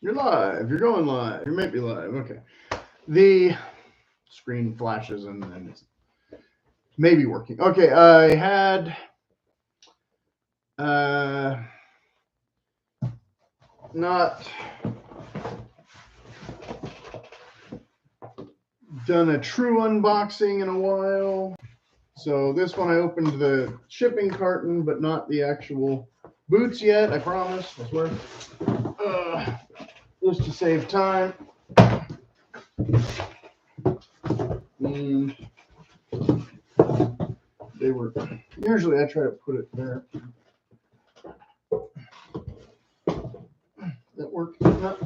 You're live. You're going live. You might be live. Okay. The screen flashes and then it's maybe working. Okay. I had not done a true unboxing in a while. So this one I opened the shipping carton, but not the actual boots yet. I promise. I swear. Just to save time. And they were usually I try to put it there. That worked. No,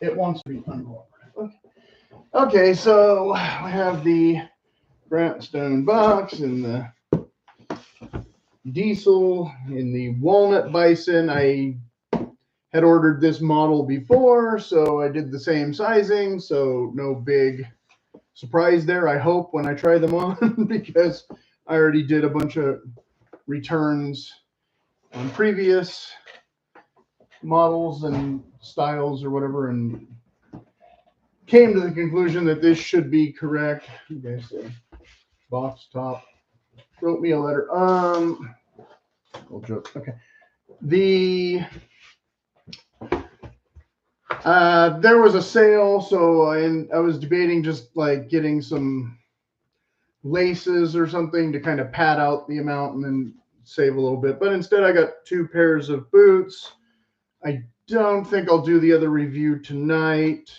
it wants to be uncooperative. Okay, so we have the Grantstone box and the Diesel in the Walnut Bison. I had ordered this model before, so I did the same sizing, so no big surprise there, I hope, when I try them on, because I already did a bunch of returns on previous models and styles or whatever, and came to the conclusion that this should be correct. Okay, so box top wrote me a letter. Little joke. Okay. There was a sale, so I was debating just like getting some laces or something to kind of pad out the amount and then save a little bit. But instead, I got 2 pairs of boots. I don't think I'll do the other review tonight.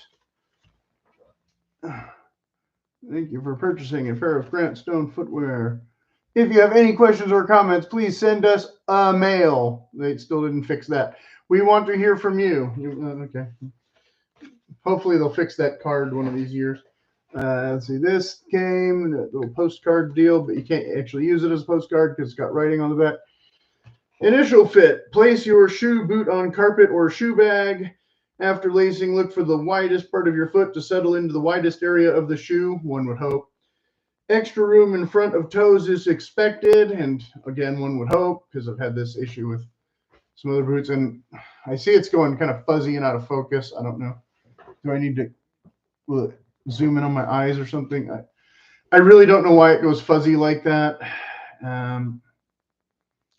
Thank you for purchasing a pair of Grantstone footwear. If you have any questions or comments, please send us a mail. They still didn't fix that. We want to hear from you. Okay. Hopefully they'll fix that card one of these years. Let's see. This came, a little postcard deal, but you can't actually use it as a postcard because it's got writing on the back. Initial fit. Place your shoe boot on carpet or shoe bag. After lacing, look for the widest part of your foot to settle into the widest area of the shoe, one would hope. Extra room in front of toes is expected, and again, one would hope, because I've had this issue with some other boots, and I see it's going kind of fuzzy and out of focus. I don't know. Do I need to zoom in on my eyes or something? I really don't know why it goes fuzzy like that,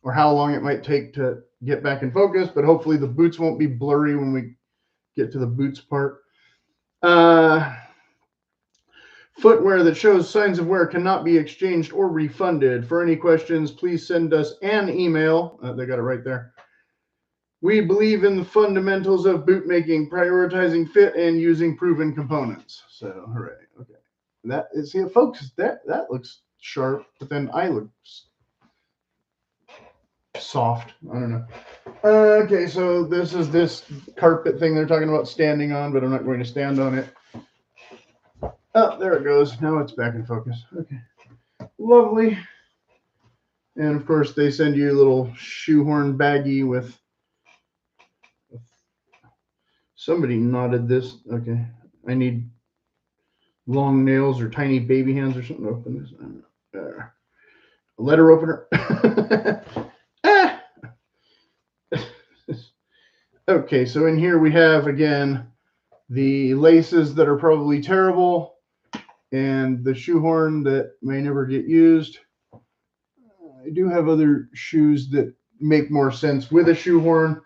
or how long it might take to get back in focus, but hopefully the boots won't be blurry when we get to the boots part. Footwear that shows signs of wear cannot be exchanged or refunded. For any questions, please send us an email. They got it right there. We believe in the fundamentals of boot making, prioritizing fit and using proven components. So, hooray. Okay. That is, see, folks, that looks sharp, but then I look soft. I don't know. Okay, so this is this carpet thing they're talking about standing on, but I'm not going to stand on it. Oh, there it goes. Now it's back in focus. Okay. Lovely. And of course, they send you a little shoehorn baggie with. Somebody knotted this. Okay. I need long nails or tiny baby hands or something to open this. There. A letter opener. Okay, so in here we have, again, the laces that are probably terrible and the shoehorn that may never get used. I do have other shoes that make more sense with a shoehorn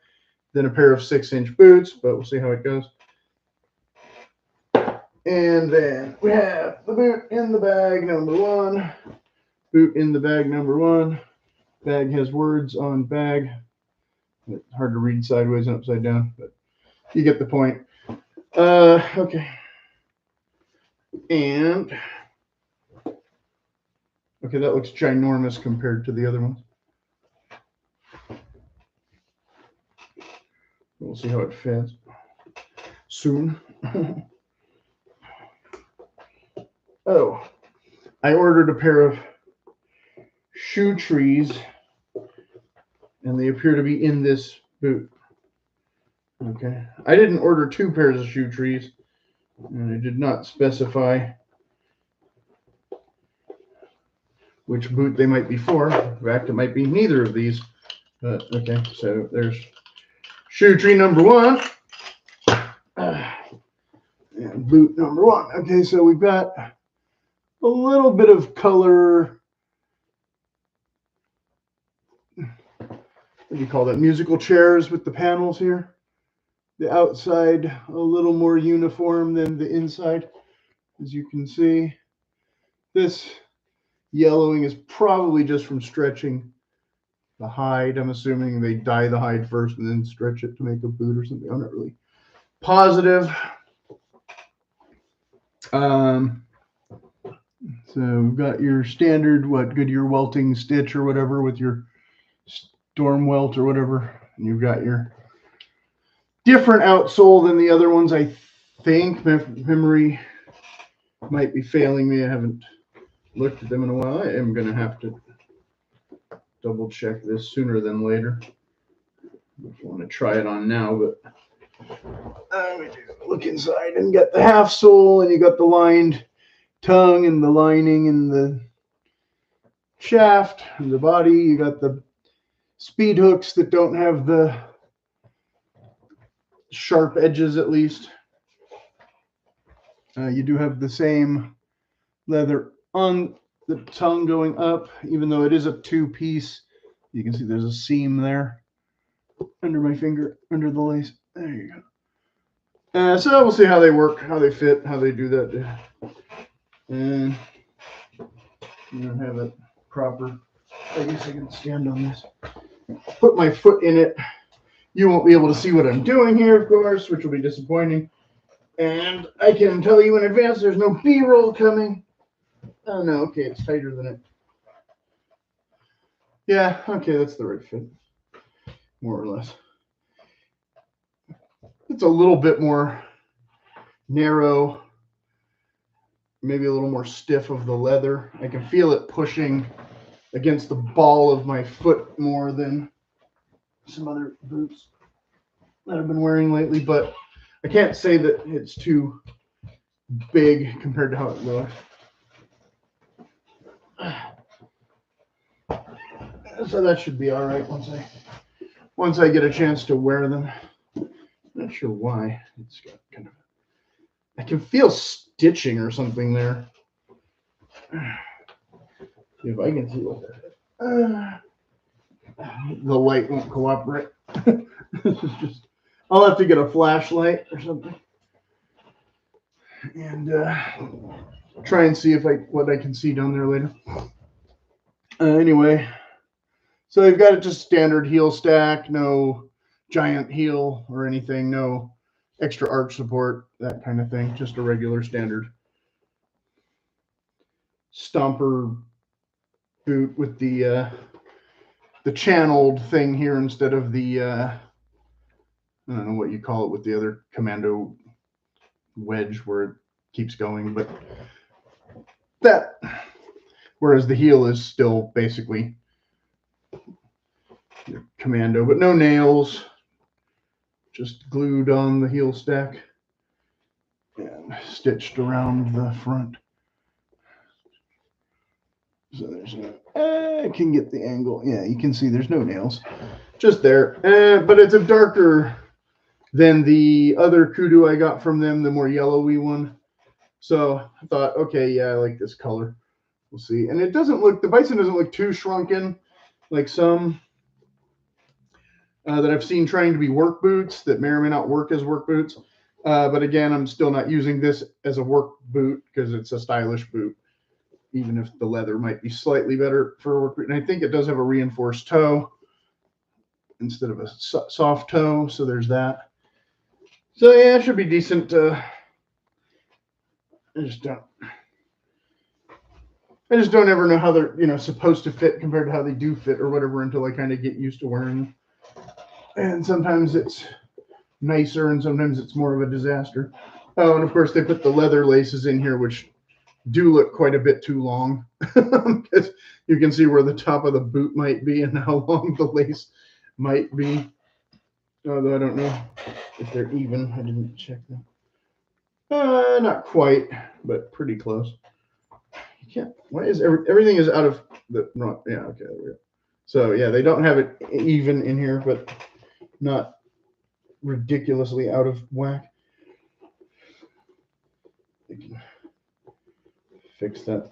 than a pair of 6-inch boots, but we'll see how it goes. And then we have the boot in the bag number 1. Boot in the bag number 1. Bag has words on bag. It's hard to read sideways and upside down, but you get the point. Okay. And okay, that looks ginormous compared to the other ones. We'll see how it fits soon. Oh, I ordered a pair of shoe trees, and they appear to be in this boot. Okay, I didn't order 2 pairs of shoe trees, and I did not specify which boot they might be for. In fact, it might be neither of these. But okay, so there's shoe tree number 1. And boot number 1. Okay, so we've got a little bit of color. What do you call that? Musical chairs with the panels here. The outside a little more uniform than the inside, as you can see. This yellowing is probably just from stretching the hide. I'm assuming they dye the hide first and then stretch it to make a boot or something. I'm not really positive. So we've got your standard, Goodyear welting stitch or whatever with your storm welt or whatever. And you've got your different outsole than the other ones, I think. Memory might be failing me. I haven't looked at them in a while. I am going to have to double check this sooner than later. I want to try it on now, but let me look inside and get the half sole, and you got the lined tongue and the lining and the shaft and the body. You got the speed hooks that don't have the sharp edges, at least. You do have the same leather on the tongue going up, even though it is a 2-piece. You can see there's a seam there under my finger, under the lace. There you go. So we'll see how they work, how they fit, how they do that. And you don't have it proper. I guess I can stand on this. Put my foot in it. You won't be able to see what I'm doing here, of course, which will be disappointing. And I can tell you in advance there's no B-roll coming. Oh, no. Okay, it's tighter than it. Yeah, okay, that's the right fit. More or less. It's a little bit more narrow, maybe a little more stiff of the leather. I can feel it pushing against the ball of my foot more than some other boots that I've been wearing lately, but I can't say that it's too big compared to how it looks. So that should be all right once I get a chance to wear them. Not sure why. It's got kind of, I can feel stitching or something there. See if I can see what that is. The light won't cooperate. This is just, I'll have to get a flashlight or something and try and see if what I can see down there later. Anyway, so you've got it just standard heel stack, no giant heel or anything, no extra arch support, that kind of thing, just a regular standard stomper boot with the channeled thing here instead of the I don't know what you call it with the other commando wedge where it keeps going, but that, whereas the heel is still basically your commando, but no nails, just glued on the heel stack and stitched around the front. So there's no, I can get the angle. Yeah, you can see there's no nails, just there. But it's a darker than the other kudu I got from them, the more yellowy one. So I thought, okay, yeah, I like this color. We'll see. And it doesn't look, the bison doesn't look too shrunken like some that I've seen trying to be work boots that may or may not work as work boots. But again, I'm still not using this as a work boot because it's a stylish boot, even if the leather might be slightly better for a work boot. And I think it does have a reinforced toe instead of a soft toe. So there's that. So yeah, it should be decent. I just don't ever know how they're, supposed to fit compared to how they do fit or whatever until I kind of get used to wearing them. And sometimes it's nicer and sometimes it's more of a disaster. Oh, and of course they put the leather laces in here, which do look quite a bit too long. Because you can see where the top of the boot might be and how long the lace might be. Although I don't know if they're even. I didn't check that. Not quite, but pretty close. You can't. Why is everything is out of the? No, yeah, okay, there we go. So yeah, they don't have it even in here, but not ridiculously out of whack. I can fix that.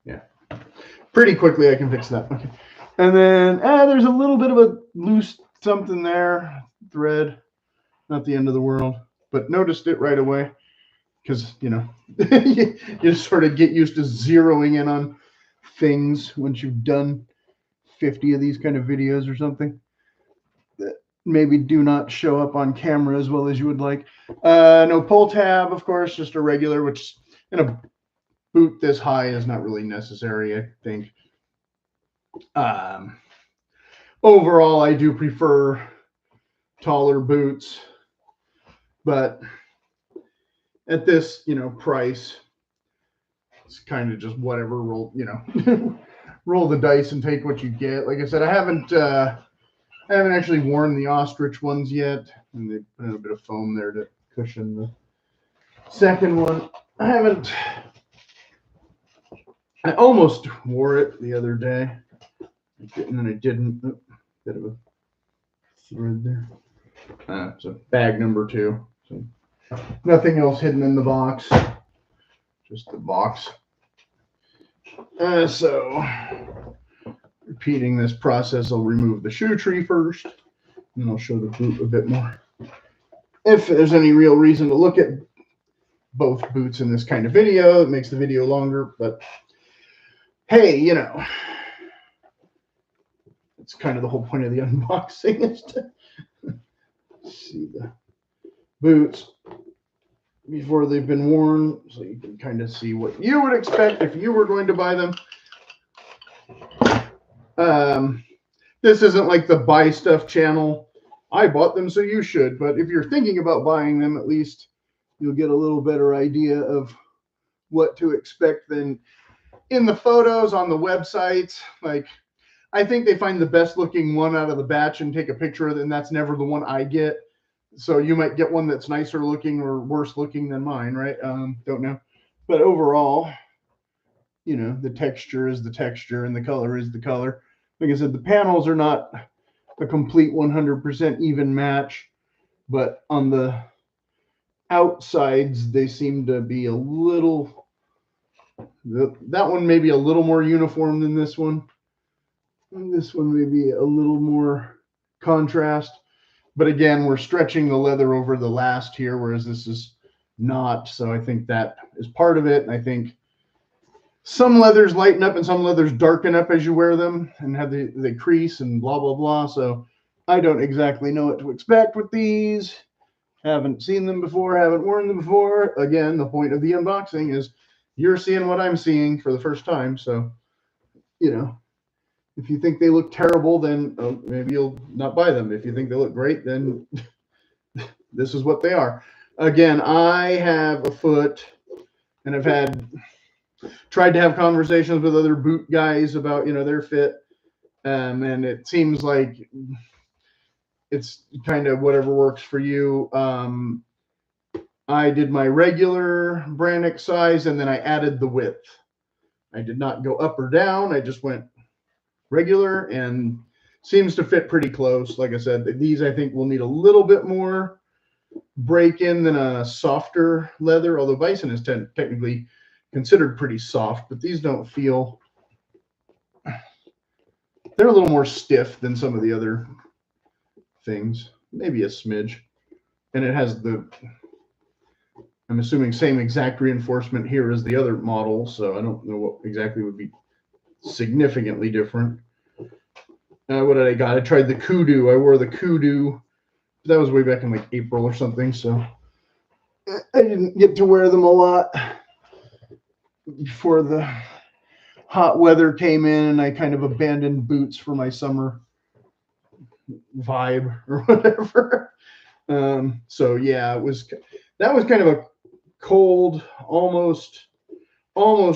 Yeah. Pretty quickly I can fix that. Okay. And then there's a little bit of a loose something there. Thread. Not the end of the world. But noticed it right away. Because, you know, you sort of get used to zeroing in on things once you've done 50 of these kind of videos or something that maybe do not show up on camera as well as you would like. No pull tab, of course, just a regular, which in a boot this high is not really necessary, I think. Overall, I do prefer taller boots, but at this, you know, price, it's kind of just whatever. Roll, you know, roll the dice and take what you get. Like I said, I haven't actually worn the ostrich ones yet, and they put in a bit of foam there to cushion the second one. I almost wore it the other day, and then I didn't. Oh, bit of a thread there. So bag number 2. So nothing else hidden in the box, just the box. So repeating this process, I'll remove the shoe tree first, and I'll show the boot a bit more. If there's any real reason to look at both boots in this kind of video, it makes the video longer, but hey, you know, it's kind of the whole point of the unboxing is to see the boots before they've been worn, so you can kind of see what you would expect if you were going to buy them. This isn't like the buy stuff channel. I bought them, so you should. But if you're thinking about buying them, at least you'll get a little better idea of what to expect than in the photos on the websites. Like, I think they find the best looking one out of the batch and take a picture of it, and that's never the one I get. So you might get one that's nicer looking or worse looking than mine, right? Don't know. But overall, you know, the texture is the texture and the color is the color. Like I said, the panels are not a complete 100% even match, but on the outsides, they seem to be a little, that one may be a little more uniform than this one. And this one may be a little more contrast. But again, we're stretching the leather over the last here, whereas this is not. So I think that is part of it. And I think some leathers lighten up and some leathers darken up as you wear them and have they crease and blah, blah, blah. So I don't exactly know what to expect with these. Haven't seen them before, haven't worn them before. Again, the point of the unboxing is you're seeing what I'm seeing for the first time. So, you know, if you think they look terrible, then maybe you'll not buy them. If you think they look great, then this is what they are. Again, I have a foot, and I've tried to have conversations with other boot guys about, you know, their fit, and it seems like it's kind of whatever works for you. I did my regular Brannick size, and then I added the width. I did not go up or down. I just went regular, and seems to fit pretty close. Like I said, these I think will need a little bit more break-in than a softer leather, although Bison is technically considered pretty soft, but these don't feel, they're a little more stiff than some of the other things, maybe a smidge. And it has the, I'm assuming, same exact reinforcement here as the other model, so I don't know what exactly would be significantly different. What did I got? I tried the Kudu. I wore the Kudu. That was way back in like April or something, so I didn't get to wear them a lot before the hot weather came in, and I kind of abandoned boots for my summer vibe or whatever. So yeah, that was kind of a cold, almost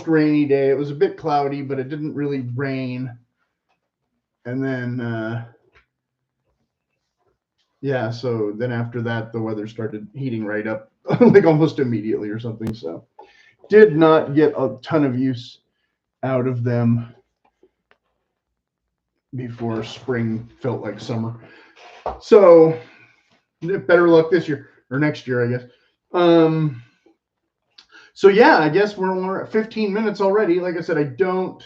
rainy day. It was a bit cloudy, but it didn't really rain. And then yeah, so then after that the weather started heating right up like almost immediately or something. So did not get a ton of use out of them before spring felt like summer. So Better luck this year or next year, I guess. So yeah, I guess we're at 15 minutes already. Like I said, I don't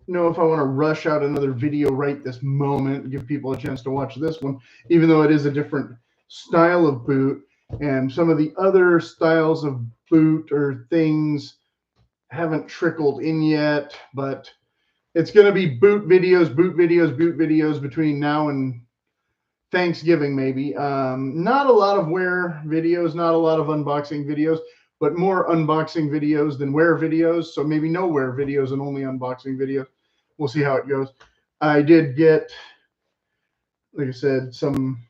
know if I want to rush out another video right this moment, give people a chance to watch this one, even though it is a different style of boot. And some of the other styles of boot or things haven't trickled in yet, but it's going to be boot videos between now and Thanksgiving, maybe. Not a lot of wear videos, not a lot of unboxing videos, but more unboxing videos than wear videos. So maybe no wear videos and only unboxing videos. We'll see how it goes. I did get, like I said, some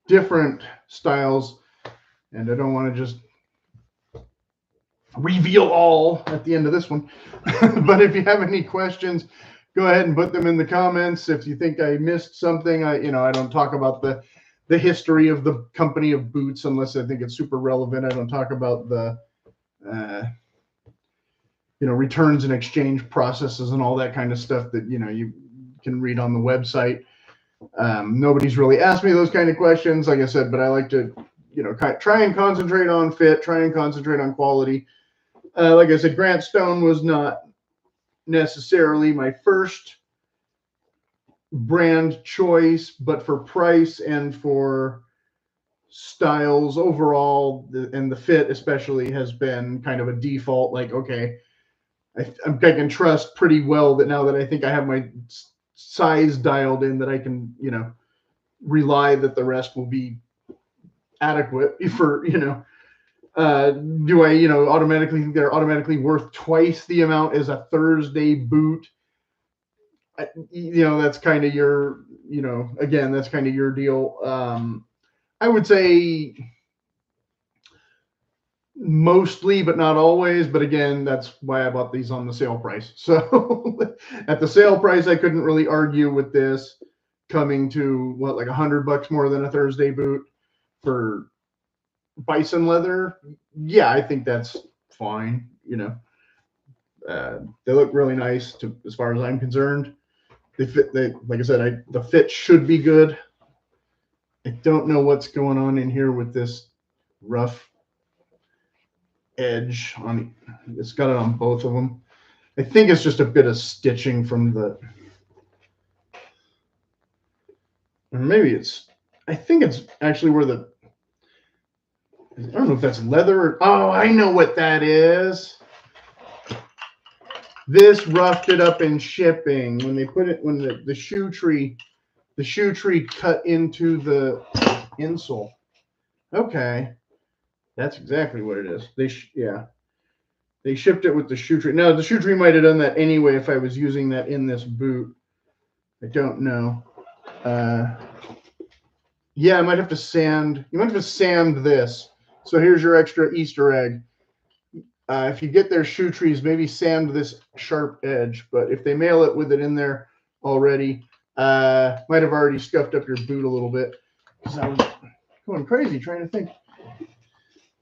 different styles, and I don't want to just reveal all at the end of this one. But if you have any questions, go ahead and put them in the comments. If you think I missed something, I don't talk about the history of the company of boots unless I think it's super relevant. I don't talk about the returns and exchange processes and all that kind of stuff that you can read on the website. Nobody's really asked me those kind of questions, like I said, but I like to try and concentrate on fit, try and concentrate on quality. Like I said, Grant Stone was not necessarily my first brand choice, but for price and for styles overall, and the fit especially has been kind of a default. Like, okay, I can trust pretty well that now that I think I have my size dialed in, that I can rely that the rest will be adequate for do I automatically think they're automatically worth twice the amount as a Thursday boot? That's kind of your again, that's kind of your deal. I would say mostly, but not always. But again, that's why I bought these on the sale price. So at the sale price, I couldn't really argue with this coming to what, like $100 more than a Thursday boot for bison leather. Yeah, I think that's fine. They look really nice as far as I'm concerned. They fit. Like I said, the fit should be good. I don't know what's going on in here with this rough edge on. It's got it on both of them. I think it's just a bit of stitching from the, or maybe it's. I think it's actually where the. I don't know if that's leather or. Oh, I know what that is. This roughed it up in shipping when they put it, when the shoe tree cut into the insole. Okay, that's exactly what it is. They shipped it with the shoe tree. Now the shoe tree might have done that anyway if I was using that in this boot. I don't know. Yeah, I might have to sand. You might have to sand this. So here's your extra Easter egg. If you get their shoe trees, maybe sand this sharp edge. But if they mail it with it in there already, might have already scuffed up your boot a little bit. Because I was going crazy trying to think.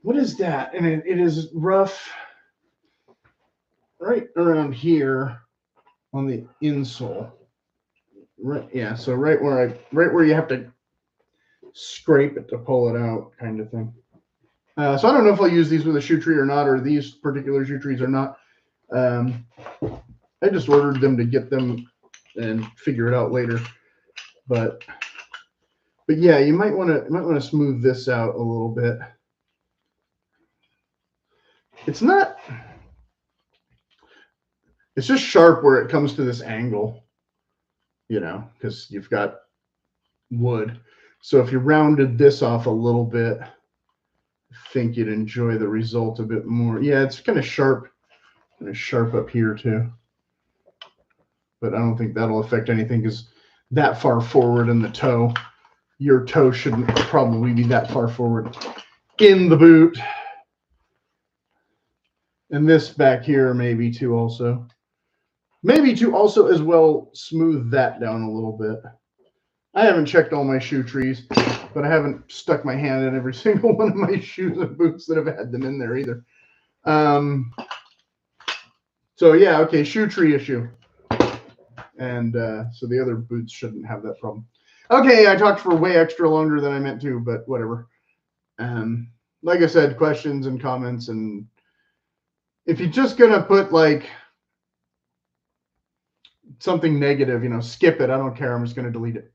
What is that? And it is rough right around here on the insole. Right, yeah. So right where you have to scrape it to pull it out, kind of thing. So I don't know if I'll use these with a shoe tree or not, or these particular shoe trees or not. I just ordered them to get them and figure it out later. But yeah, you might want to smooth this out a little bit. It's just sharp where it comes to this angle, because you've got wood. So if you rounded this off a little bit, I think you'd enjoy the result a bit more. Yeah, it's kind of sharp up here too. But I don't think that'll affect anything because that far forward in the toe, your toe shouldn't probably be that far forward in the boot. And this back here maybe too also. Maybe to also as well smooth that down a little bit. I haven't checked all my shoe trees, but I haven't stuck my hand in every single one of my shoes and boots that have had them in there either. So yeah, okay, shoe tree issue. And so the other boots shouldn't have that problem. Okay, I talked for way extra longer than I meant to, but whatever. Like I said, questions and comments, and if you're just gonna put like something negative, skip it. I don't care. I'm just gonna delete it.